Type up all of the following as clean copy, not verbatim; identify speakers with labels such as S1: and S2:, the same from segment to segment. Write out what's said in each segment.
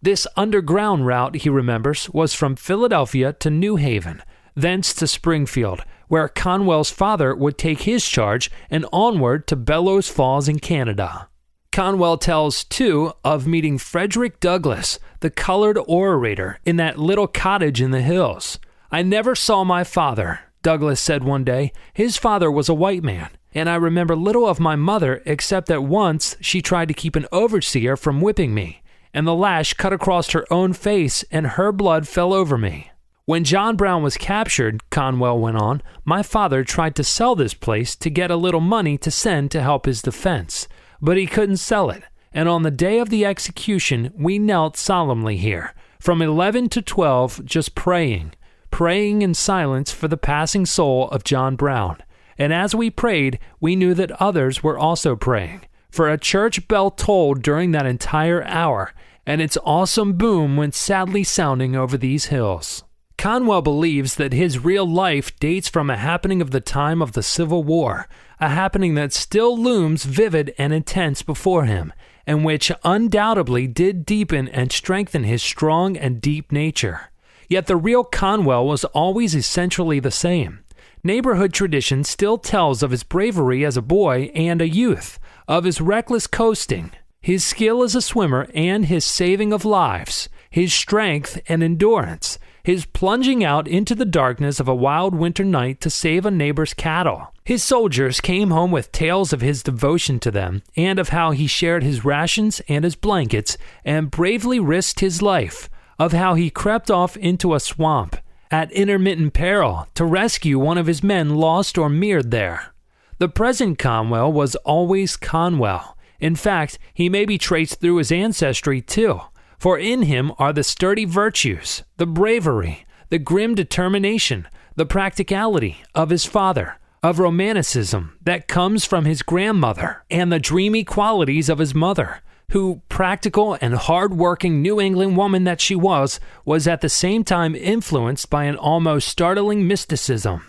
S1: This underground route, he remembers, was from Philadelphia to New Haven, thence to Springfield, where Conwell's father would take his charge, and onward to Bellows Falls in Canada. Conwell tells, too, of meeting Frederick Douglass, the colored orator, in that little cottage in the hills. "I never saw my father," Douglass said one day. "His father was a white man, and I remember little of my mother except that once she tried to keep an overseer from whipping me, and the lash cut across her own face and her blood fell over me. When John Brown was captured," Conwell went on, "my father tried to sell this place to get a little money to send to help his defense, but he couldn't sell it, and on the day of the execution we knelt solemnly here, from 11 to 12, just praying in silence for the passing soul of John Brown. And as we prayed, we knew that others were also praying, for a church bell tolled during that entire hour, and its awesome boom went sadly sounding over these hills." Conwell believes that his real life dates from a happening of the time of the Civil War, a happening that still looms vivid and intense before him, and which undoubtedly did deepen and strengthen his strong and deep nature. Yet the real Conwell was always essentially the same. Neighborhood tradition still tells of his bravery as a boy and a youth, of his reckless coasting, his skill as a swimmer and his saving of lives, his strength and endurance, his plunging out into the darkness of a wild winter night to save a neighbor's cattle. His soldiers came home with tales of his devotion to them and of how he shared his rations and his blankets and bravely risked his life, of how he crept off into a swamp at intermittent peril to rescue one of his men lost or mired there. The present Conwell was always Conwell. In fact, he may be traced through his ancestry too, for in him are the sturdy virtues, the bravery, the grim determination, the practicality of his father, of romanticism that comes from his grandmother, and the dreamy qualities of his mother, who, practical and hard-working New England woman that she was at the same time influenced by an almost startling mysticism.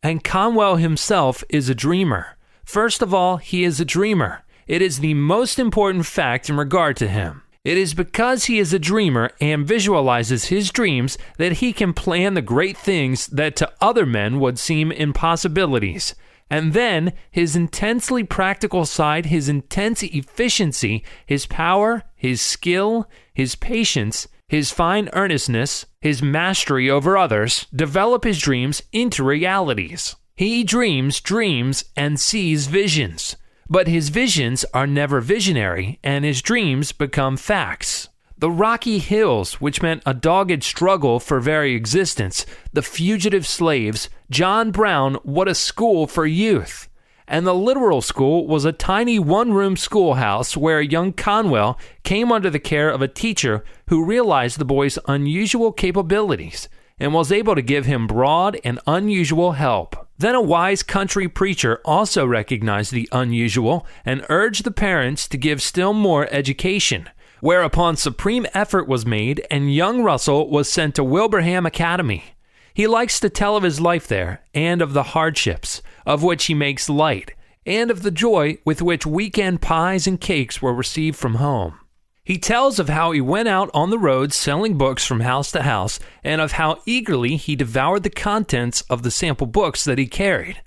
S1: And Conwell himself is a dreamer. First of all, he is a dreamer. It is the most important fact in regard to him. It is because he is a dreamer and visualizes his dreams that he can plan the great things that to other men would seem impossibilities. And then his intensely practical side, his intense efficiency, his power, his skill, his patience, his fine earnestness, his mastery over others, develop his dreams into realities. He dreams dreams and sees visions. But his visions are never visionary, and his dreams become facts. The rocky hills, which meant a dogged struggle for very existence, the fugitive slaves, John Brown, what a school for youth. And the literal school was a tiny one-room schoolhouse where young Conwell came under the care of a teacher who realized the boy's unusual capabilities and was able to give him broad and unusual help. Then a wise country preacher also recognized the unusual and urged the parents to give still more education, whereupon supreme effort was made and young Russell was sent to Wilbraham Academy. He likes to tell of his life there and of the hardships, of which he makes light, and of the joy with which weekend pies and cakes were received from home. He tells of how he went out on the road selling books from house to house, and of how eagerly he devoured the contents of the sample books that he carried.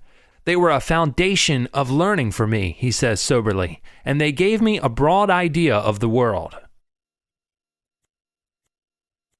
S1: "They were a foundation of learning for me," he says soberly, "and they gave me a broad idea of the world."